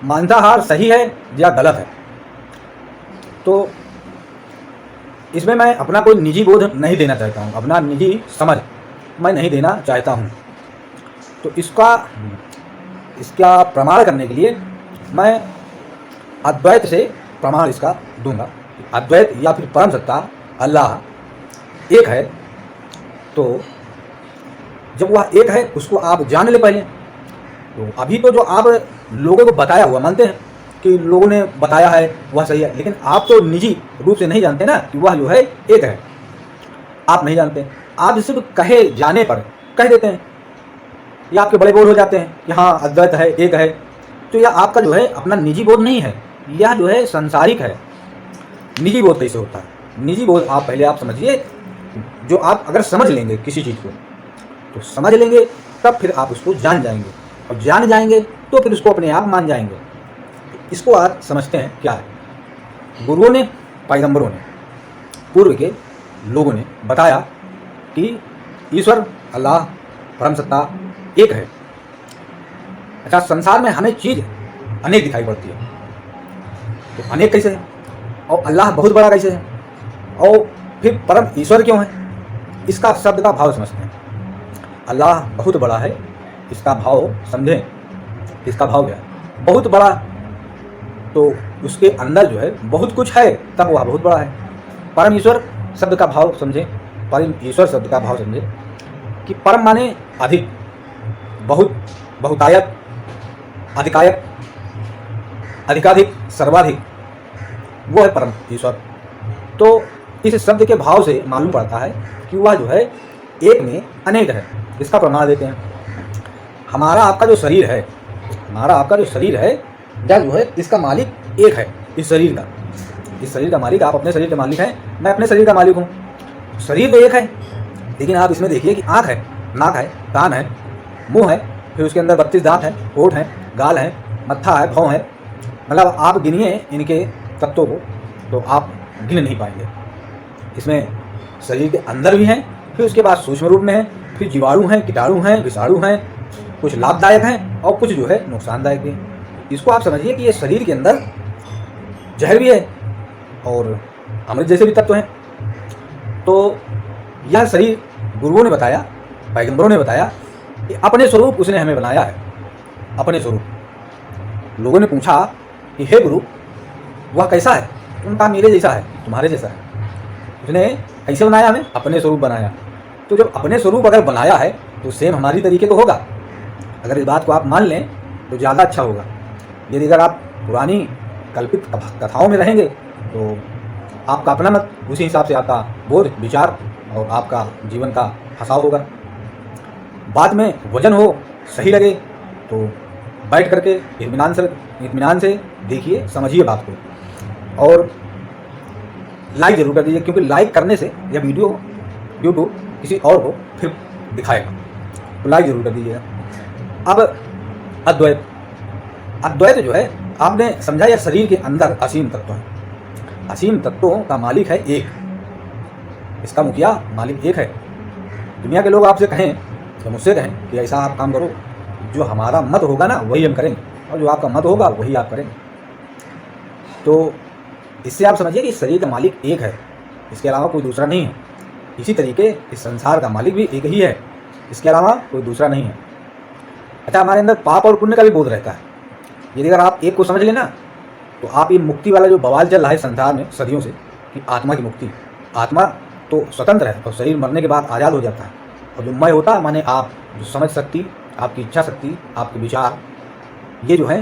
मांसाहार सही है या गलत है। तो इसमें मैं अपना कोई निजी बोध नहीं देना चाहता हूँ, अपना निजी समझ मैं नहीं देना चाहता हूँ। तो इसका प्रमाण करने के लिए मैं अद्वैत से प्रमाण इसका दूंगा। अद्वैत या फिर परम सत्ता अल्लाह एक है। तो जब वह एक है उसको आप जान ले पहले। तो अभी तो जो आप लोगों को बताया हुआ मानते हैं कि लोगों ने बताया है वह सही है, लेकिन आप तो निजी रूप से नहीं जानते ना कि वह जो है एक है। आप नहीं जानते, आप सिर्फ कहे जाने पर कह देते हैं, या आपके बड़े बोल हो जाते हैं कि हाँ अद्वैत है, एक है। तो यह आपका जो है अपना निजी बोध नहीं है, यह जो है सांसारिक है। निजी बोध कैसे होता है? निजी बोध आप पहले आप समझिए। जो आप अगर समझ लेंगे किसी चीज़ को, तो समझ लेंगे तब फिर आप उसको जान जाएंगे, और जान जाएंगे तो फिर उसको अपने आप मान जाएंगे। इसको आप समझते हैं क्या है? गुरुओं ने, पैगंबरों ने, पूर्व के लोगों ने बताया कि ईश्वर अल्लाह परम सत्ता एक है। अच्छा, संसार में हमें चीज़ अनेक दिखाई पड़ती है, तो अनेक कैसे है? और अल्लाह बहुत बड़ा कैसे है? और फिर परम ईश्वर क्यों है? इसका शब्द का भाव समझते हैं। अल्लाह बहुत बड़ा है, इसका भाव समझें। इसका भाव क्या है? बहुत बड़ा, तो उसके अंदर जो है बहुत कुछ है, तब वह बहुत बड़ा है। परम ईश्वर शब्द का भाव समझें। परम ईश्वर शब्द का भाव समझें कि परम माने अधिक, बहुत, बहुतायत, अधिकायत, अधिकाधिक, सर्वाधिक, वो है परम ईश्वर। तो इस शब्द के भाव से मालूम पड़ता है कि वह जो है एक में अनेक है। इसका प्रमाण देते हैं। हमारा आपका जो शरीर है, हमारा आपका जो शरीर है, यह जो है इसका मालिक एक है। इस शरीर का मालिक, आप अपने शरीर के मालिक हैं, मैं अपने शरीर का मालिक हूँ। शरीर तो एक है, लेकिन आप इसमें देखिए कि आँख है, नाक है, कान है, मुंह है, फिर उसके अंदर 32 दांत हैं, होंठ हैं, गाल हैं, मत्था है, भौं है। मतलब आप गिनिए इनके तत्वों को तो आप गिन नहीं पाएंगे। इसमें शरीर के अंदर भी हैं, फिर उसके बाद सूक्ष्म रूप में हैं, फिर जीवाणु हैं, कीटाणु हैं, विषाणु हैं, कुछ लाभदायक हैं और कुछ जो है नुकसानदायक भी हैं। इसको आप समझिए कि ये शरीर के अंदर जहर भी है और अमृत जैसे भी तत्व हैं। तो यह शरीर गुरुओं ने बताया, पैगंबरों ने बताया कि अपने स्वरूप उसने हमें बनाया है, अपने स्वरूप। लोगों ने पूछा कि हे गुरु, वह कैसा है? उनका मेरे जैसा है, तुम्हारे जैसा है। उसने कैसे बनाया? हमें अपने स्वरूप बनाया। तो जब अपने स्वरूप अगर बनाया है तो सेम हमारी तरीके तो होगा। अगर इस बात को आप मान लें तो ज़्यादा अच्छा होगा। यदि अगर आप पुरानी कल्पित कथाओं में रहेंगे तो आपका अपना मत, उसी हिसाब से आपका बोध, विचार और आपका जीवन का फंसाव होगा। बाद में वजन हो, सही लगे तो बैठ करके इत्मीनान से देखिए, समझिए बात को, और लाइक ज़रूर कर दीजिए, क्योंकि लाइक करने से यह वीडियो यूट्यूब किसी और को फिर दिखाएगा। तो लाइक ज़रूर कर दीजिएगा। अब अद्वैत जो है आपने समझा, यह शरीर के अंदर असीम तत्व है। असीम तत्वों का मालिक है एक, इसका मुखिया मालिक एक है। दुनिया के लोग आपसे कहें तो मुझसे कहें कि ऐसा आप काम करो, जो हमारा मत होगा ना वही हम करेंगे, और जो आपका मत होगा वही आप करेंगे। तो इससे आप समझिए कि शरीर का मालिक एक है, इसके अलावा कोई दूसरा नहीं है। इसी तरीके इस संसार का मालिक भी एक ही है, इसके अलावा कोई दूसरा नहीं है। अच्छा, हमारे अंदर पाप और पुण्य का भी बोध रहता है। यदि अगर आप एक को समझ लेना तो आप ये मुक्ति वाला जो बवाल चल रहा है संसार में सदियों से कि आत्मा की मुक्ति, आत्मा तो स्वतंत्र है और शरीर मरने के बाद आज़ाद हो जाता है, और जो मैं होता है माने आप, जो समझ शक्ति, आपकी इच्छा शक्ति, आपके विचार, ये जो है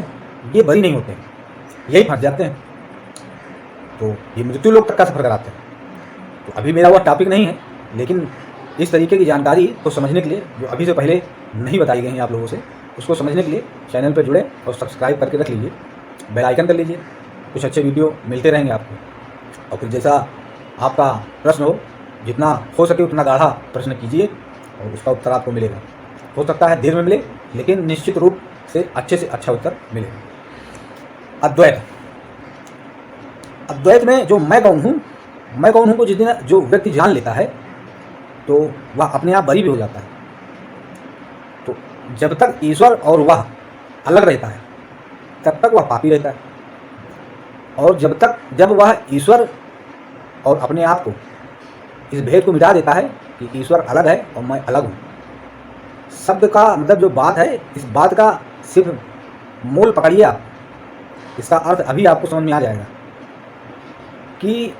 ये बरी नहीं होते हैं, यही फंस जाते हैं। तो ये मृत्यु लोक तक का सफ़र कराते हैं। तो अभी मेरा वह टॉपिक नहीं है, लेकिन इस तरीके की जानकारी को समझने के लिए जो अभी से पहले नहीं बताई गई हैं आप लोगों से, उसको समझने के लिए चैनल पर जुड़े और सब्सक्राइब करके रख लीजिए, बेल आइकन कर लीजिए। कुछ अच्छे वीडियो मिलते रहेंगे आपको। और फिर जैसा आपका प्रश्न हो, जितना हो सके उतना गाढ़ा प्रश्न कीजिए और उसका उत्तर आपको मिलेगा। हो सकता है देर में मिले, लेकिन निश्चित रूप से अच्छा उत्तर मिलेगा। अद्वैत में जो मैं कौन हूँ को जिस दिन जो व्यक्ति जान लेता है तो वह अपने आप बरी भी हो जाता है। तो जब तक ईश्वर और वह अलग रहता है, तब तक वह पापी रहता है। और जब वह ईश्वर और अपने आप को, इस भेद को मिटा देता है कि ईश्वर अलग है और मैं अलग हूँ। शब्द का मतलब जो बात है, इस बात का सिर्फ मूल पकड़िए आप, इसका अर्थ अभी आपको समझ में आ जाएगा कि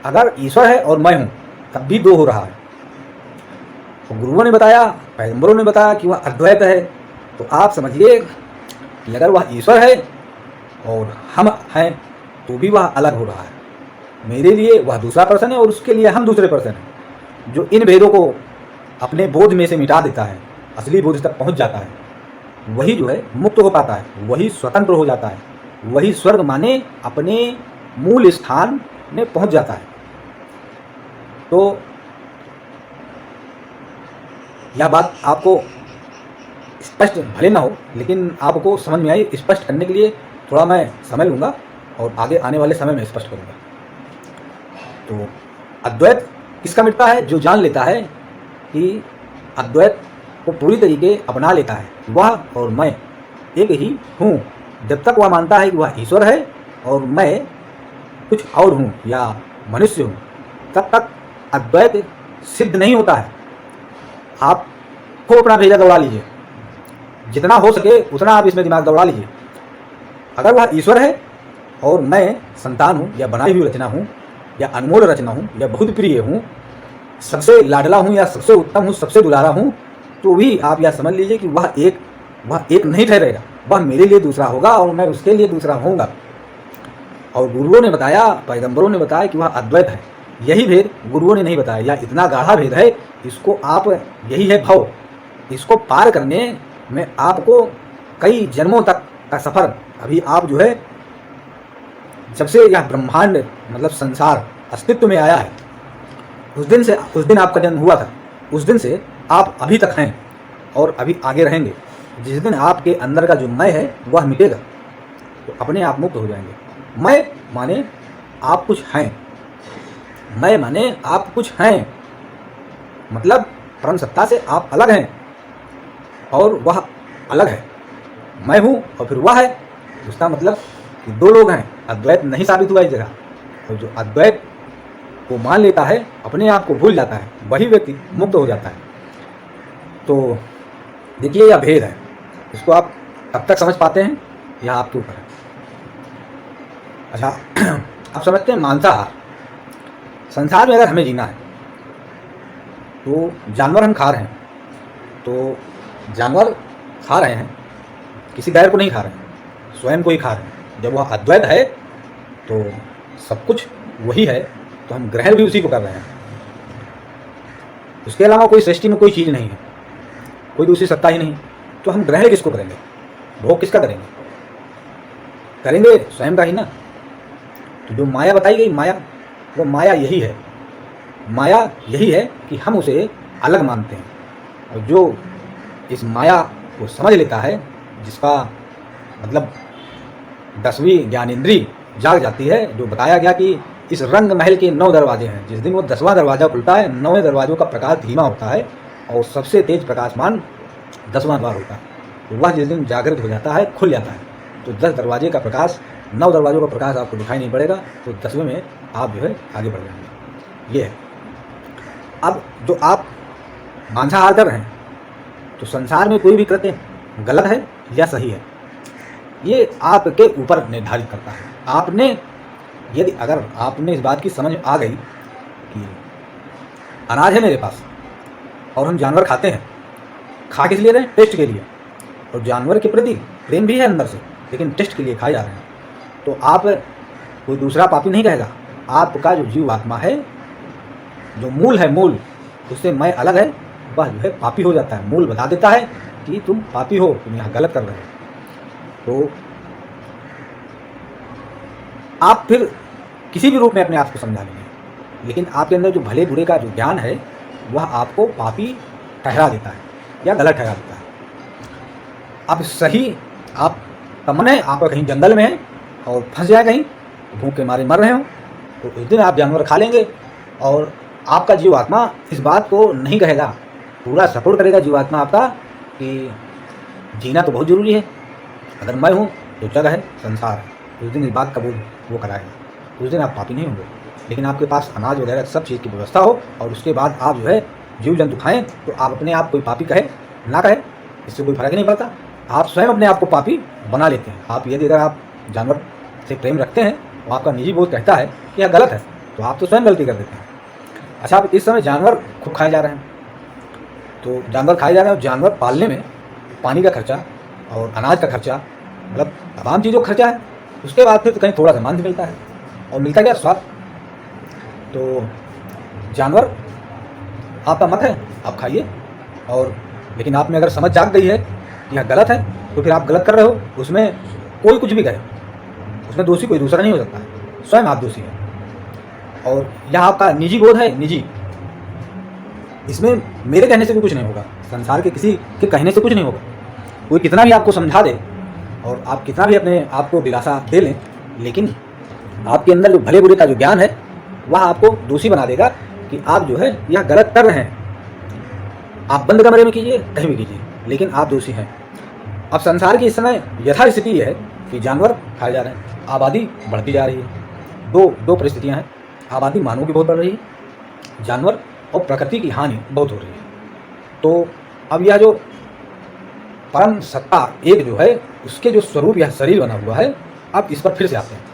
अगर ईश्वर है और मैं हूँ तब भी दो हो रहा है। तो गुरुओं ने बताया, पैगंबरों ने बताया कि वह अद्वैत है। तो आप समझिए कि अगर वह ईश्वर है और हम हैं तो भी वह अलग हो रहा है। मेरे लिए वह दूसरा पर्सन है और उसके लिए हम दूसरे पर्सन हैं। जो इन भेदों को अपने बोध में से मिटा देता है, असली बोध तक पहुंच जाता है, वही जो है मुक्त हो पाता है, वही स्वतंत्र हो जाता है, वही स्वर्ग माने अपने मूल स्थान में पहुंच जाता है। तो यह बात आपको स्पष्ट भले ना हो, लेकिन आपको समझ में आई, स्पष्ट करने के लिए थोड़ा मैं समय लूँगा और आगे आने वाले समय में स्पष्ट करूँगा। तो अद्वैत किसका मिटता है? जो जान लेता है कि अद्वैत को पूरी तरीके अपना लेता है, वह और मैं एक ही हूँ। जब तक वह मानता है कि वह ईश्वर है और मैं कुछ और हूँ या मनुष्य हूँ, तब तक अद्वैत सिद्ध नहीं होता है। आप को अपना भेजा दौड़ा लीजिए, जितना हो सके उतना आप इसमें दिमाग दौड़ा लीजिए। अगर वह ईश्वर है और मैं संतान हूँ या बनाई हुई रचना हूँ या अनमोल रचना हूँ या बहुत प्रिय हूँ, सबसे लाडला हूँ या सबसे उत्तम हूँ, सबसे दुलारा हूँ, तो भी आप यह समझ लीजिए कि वह एक नहीं ठहरेगा, वह मेरे लिए दूसरा होगा और मैं उसके लिए दूसरा होऊंगा। और गुरुओं ने बताया, पैगंबरों ने बताया कि वह अद्वैत है। यही भेद गुरुओं ने नहीं बताया, या इतना गाढ़ा भेद है, इसको आप, यही है भव, इसको पार करने में आपको कई जन्मों तक का सफ़र, अभी आप जो है जब से यह ब्रह्मांड मतलब संसार अस्तित्व में आया है, उस दिन आपका जन्म हुआ था, उस दिन से आप अभी तक हैं और अभी आगे रहेंगे। जिस दिन आपके अंदर का जो मैं है वह मिटेगा तो अपने आप मुक्त हो जाएंगे। मैं माने आप कुछ हैं, मैं माने आप कुछ हैं, मतलब परम सत्ता से आप अलग हैं और वह अलग है। मैं हूँ और फिर वह है, उसका मतलब कि दो लोग हैं। अद्वैत नहीं साबित हुआ इस जगह। और जो अद्वैत को मान लेता है, अपने आप को भूल जाता है, वही व्यक्ति मुक्त हो जाता है। तो देखिए यह भेद है, इसको आप कब तक समझ पाते हैं यह आपके ऊपर है। अच्छा, आप समझते हैं मांसाहार। संसार में अगर हमें जीना है तो जानवर हम खा रहे हैं, तो जानवर खा रहे हैं, किसी गैर को नहीं खा रहे हैं, स्वयं को ही खा रहे हैं। जब वह अद्वैत है तो सब कुछ वही है, तो हम ग्रहण भी उसी को कर रहे हैं। उसके अलावा कोई सृष्टि में कोई चीज़ नहीं है, कोई दूसरी सत्ता ही नहीं, तो हम ग्रहण किसको करेंगे? भोग किसका करेंगे? करेंगे स्वयं का ही ना। तो जो माया बताई गई, माया, वो माया यही है। माया यही है कि हम उसे अलग मानते हैं। और जो इस माया को समझ लेता है, जिसका मतलब 10वीं ज्ञानेंद्री जाग जाती है, जो बताया गया कि इस रंग महल के 9 दरवाजे हैं, जिस दिन वो 10वां दरवाज़ा खुलता है, 9वें दरवाज़ों का प्रकाश धीमा होता है और सबसे तेज प्रकाशमान 10वां द्वार होता है। तो वह जिस दिन जागृत हो जाता है, खुल जाता है, तो 10 दरवाजे का प्रकाश, 9 दरवाज़ों का प्रकाश आपको दिखाई नहीं पड़ेगा, तो 10वें में आप जो है आगे बढ़ जाएंगे। ये है। अब जो आप मांसाहार कर रहे हैं, तो संसार में कोई भी कृत्य गलत है या सही है, ये आपके ऊपर निर्धारित करता है। आपने यदि अगर आपने इस बात की समझ आ गई कि अनाज है मेरे पास और हम जानवर खाते हैं, खा किस लिए रहे हैं? टेस्ट के लिए। और जानवर के प्रति प्रेम भी है अंदर से, लेकिन टेस्ट के लिए खाए जा रहे हैं। तो आप कोई दूसरा पापी नहीं कहेगा। आपका जो जीव आत्मा है, जो मूल है, मूल उससे मैं अलग है, वह जो है पापी हो जाता है। मूल बता देता है कि तुम पापी हो, तुम यहाँ गलत कर रहे हो। तो आप फिर किसी भी रूप में अपने आप को समझा लेंगे, लेकिन आपके अंदर जो भले बुरे का जो ज्ञान है, वह आपको पापी ठहरा देता है या गलत ठहरा देता है। अब सही आपका मन है, आप कहीं जंगल में हैं और फंस जाए, कहीं भूख के मारे मर रहे हो, तो उस दिन आप जानवर खा लेंगे और आपका जीवात्मा इस बात को नहीं कहेगा, पूरा सपोर्ट करेगा जीवात्मा आपका कि जीना तो बहुत ज़रूरी है। अगर मैं हूँ जो जग है, संसार है, उस दिन इस बात का बोध वो कराएगा। उस दिन आप पापी नहीं होंगे, लेकिन आपके पास अनाज वगैरह सब चीज़ की व्यवस्था हो और उसके बाद आप जो है जीव जंतु खाएँ, तो आप अपने आप कोई पापी कहे ना कहे, इससे कोई फर्क नहीं पड़ता। आप स्वयं अपने आप को पापी बना लेते हैं। आप यदि अगर आप जानवर से प्रेम रखते हैं और आपका निजी बोध कहता है कि यह गलत है, तो आप तो स्वयं गलती कर देते हैं। अच्छा, अब इस समय जानवर खूब खाए जा रहे हैं, तो जानवर खाए जा रहे हैं और जानवर पालने में पानी का खर्चा और अनाज का खर्चा, मतलब तमाम चीज़ों का खर्चा है। उसके बाद फिर कहीं थोड़ा सामान भी मिलता है, और मिलता क्या, स्वाद। तो जानवर आपका मत है, आप खाइए, और लेकिन आप में अगर समझ जाग गई है कि यह गलत है, तो फिर आप गलत कर रहे हो। उसमें कोई कुछ भी करे, उसमें दोषी कोई दूसरा नहीं हो सकता, स्वयं आप दोषी हैं। और यह आपका निजी बोध है, निजी, इसमें मेरे कहने से भी कुछ नहीं होगा, संसार के किसी के कहने से कुछ नहीं होगा। कोई कितना भी आपको समझा दे और आप कितना भी अपने आप को दिलासा दे लें, लेकिन आपके अंदर जो भले बुरे का जो ज्ञान है वह आपको दोषी बना देगा कि आप जो है यह गलत कर रहे हैं। आप बंद कमरे में कीजिए, कहीं भी कीजिए, लेकिन आप दोषी हैं। अब संसार की इस समय यथा स्थिति यह है कि जानवर खाए जा रहे हैं, आबादी बढ़ती जा रही है। दो परिस्थितियां हैं, आबादी मानव की बहुत बढ़ रही है, जानवर और प्रकृति की हानि बहुत हो रही है। तो अब यह जो परम सत्ता एक जो है, उसके जो स्वरूप यह शरीर बना हुआ है, अब इस पर फिर से आते हैं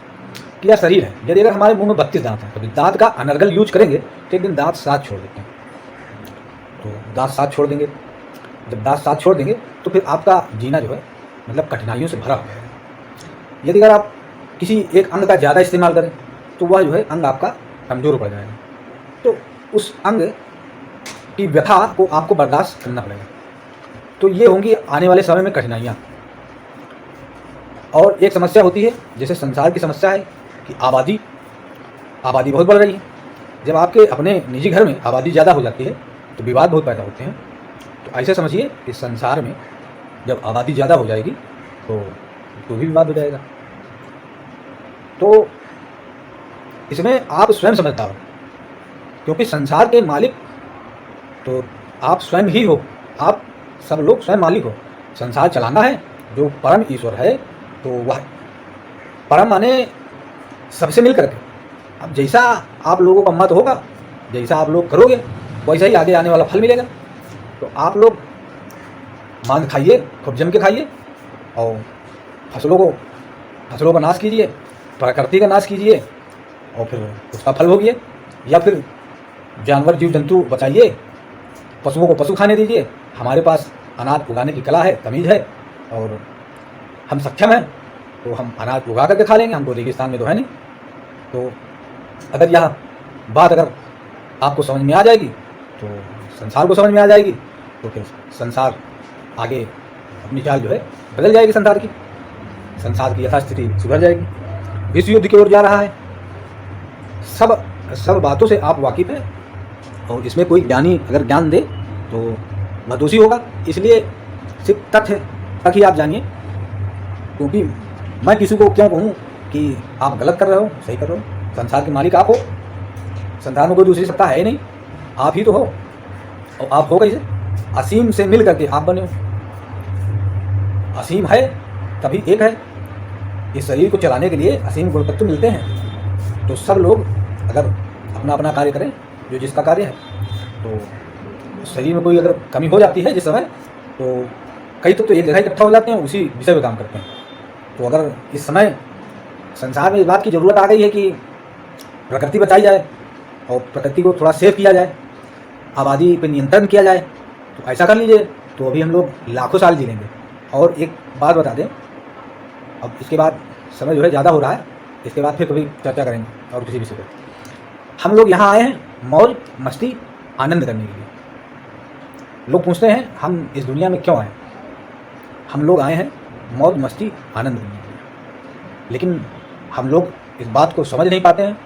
कि यह शरीर है। यदि अगर हमारे मुंह में 32 दांत हैं, तो दांत का अनर्गल यूज करेंगे तो एक दिन दांत 7 छोड़ देते हैं। तो दांत 7 छोड़ देंगे, जब दांत 7 छोड़ देंगे तो फिर आपका जीना जो है मतलब कठिनाइयों से भरा हुआ है। यदि अगर आप किसी एक अंग का ज़्यादा इस्तेमाल करें तो वह जो है अंग आपका कमज़ोर पड़ जाएगा, तो उस अंग की व्यथा को आपको बर्दाश्त करना पड़ेगा। तो ये होंगी आने वाले समय में कठिनाइयाँ। और एक समस्या होती है, जैसे संसार की समस्या है कि आबादी बहुत बढ़ रही है। जब आपके अपने निजी घर में आबादी ज़्यादा हो जाती है तो विवाद बहुत पैदा होते हैं। तो ऐसे समझिए कि संसार में जब आबादी ज़्यादा हो जाएगी तो भी विवाद हो जाएगा। तो इसमें आप स्वयं समझदार हो, क्योंकि संसार के मालिक तो आप स्वयं ही हो। आप सब लोग स्वयं मालिक हो। संसार चलाना है जो परम ईश्वर है, तो वह परम माने सबसे मिल करके। अब जैसा आप लोगों का मत होगा, जैसा आप लोग करोगे, वैसा ही आगे आने वाला फल मिलेगा। तो आप लोग मांग खाइए, खूब जम के खाइए, और फसलों का नाश कीजिए, प्रकृति का नाश कीजिए, और फिर उसका फल भोगिए। या फिर जानवर जीव जंतु बचाइए, पशुओं को पशु खाने दीजिए। हमारे पास अनाज उगाने की कला है, तमीज़ है, और हम सक्षम हैं, तो हम अनाज उगा करके खा लेंगे। हमको रेगिस्तान में तो है नहीं। तो अगर यह बात अगर आपको समझ में आ जाएगी तो संसार को समझ में आ जाएगी, तो फिर संसार आगे अपनी चाल जो है बदल जाएगी। संसार की यथास्थिति सुधर जाएगी। विश्व युद्ध की ओर जा रहा है, सब बातों से आप वाकिफ़ हैं, और इसमें कोई ज्ञानी अगर ज्ञान दे तो वह दोषी होगा। इसलिए सिर्फ तथ्य तक ही आप जानिए, क्योंकि मैं किसी को क्यों कहूँ कि आप गलत कर रहे हो, सही कर रहे हो। संसार के मालिक आप हो, संसार में कोई दूसरी सत्ता है ही नहीं, आप ही तो हो। और आप हो कैसे? असीम से मिल करके आप बने हो। असीम है तभी एक है। इस शरीर को चलाने के लिए असीम गुण तत्व मिलते हैं। तो सब लोग अगर अपना अपना कार्य करें, जो जिसका कार्य है, तो शरीर में कोई अगर कमी हो जाती है जिस समय, तो कई तो एक जगह इकट्ठा हो जाते हैं, उसी विषय पर काम करते हैं। तो अगर इस समय संसार में इस बात की ज़रूरत आ गई है कि प्रकृति बचाई जाए और प्रकृति को थोड़ा सेव किया जाए, आबादी पर नियंत्रण किया जाए, तो ऐसा कर लीजिए, तो अभी हम लोग लाखों साल जी लेंगे। और एक बात बता दें, अब इसके बाद समय जो है ज़्यादा हो रहा है, इसके बाद फिर कभी चर्चा करेंगे और किसी विषय पर। हम लोग यहाँ आए हैं मौज मस्ती आनंद करने के लिए। लोग पूछते हैं हम इस दुनिया में क्यों आए। हम लोग आए हैं मौज मस्ती आनंद करने के लिए, लेकिन हम लोग इस बात को समझ नहीं पाते हैं,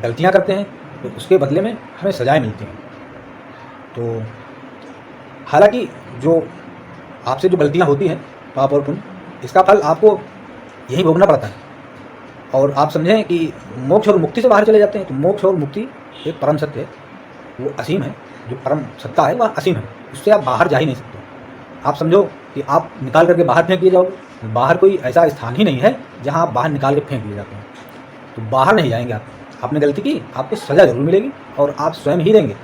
गलतियाँ करते हैं, तो उसके बदले में हमें सजाएं मिलती हैं। तो हालांकि जो आपसे जो गलतियाँ होती हैं, पाप और पुण्य, इसका फल आपको यही भोगना पड़ता है। और आप समझें कि मोक्ष और मुक्ति से बाहर चले जाते हैं, तो मोक्ष और मुक्ति एक परम सत्य है, वो असीम है। जो परम सत्ता है वह असीम है, उससे आप बाहर जा ही नहीं सकते। आप समझो कि आप निकाल करके बाहर फेंक दिए जाओगे, बाहर कोई ऐसा स्थान ही नहीं है जहाँ आप बाहर निकाल के फेंक दिए जाते हैं। तो बाहर नहीं जाएंगे आप, आपने गलती की, आपको सज़ा ज़रूर मिलेगी और आप स्वयं ही देंगे,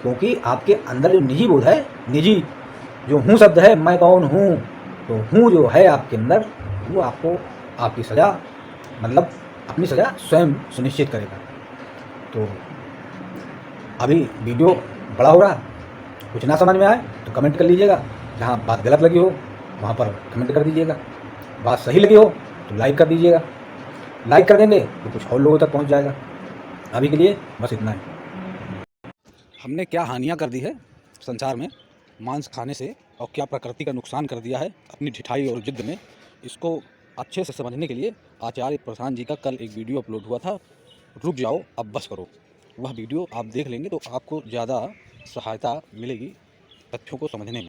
क्योंकि आपके अंदर जो निजी बोध है, निजी जो हूँ शब्द है, मैं कौन हूँ, तो हूँ जो है आपके अंदर, वो आपको आपकी सज़ा मतलब अपनी सज़ा स्वयं सुनिश्चित करेगा। तो अभी वीडियो बड़ा हो रहा, कुछ ना समझ में आए तो कमेंट कर लीजिएगा, जहाँ बात गलत लगी हो वहाँ पर कमेंट कर दीजिएगा, बात सही लगी हो तो लाइक कर दीजिएगा, लाइक कर देंगे तो कुछ और लोगों तक पहुँच जाएगा। अभी के लिए बस इतना ही। हमने क्या हानियाँ कर दी है संसार में मांस खाने से, और क्या प्रकृति का नुकसान कर दिया है अपनी ढिठाई और जिद्द में, इसको अच्छे से समझने के लिए आचार्य प्रशांत जी का कल एक वीडियो अपलोड हुआ था, रुक जाओ अब बस करो। वह वीडियो आप देख लेंगे तो आपको ज़्यादा सहायता मिलेगी तथ्यों को समझने में।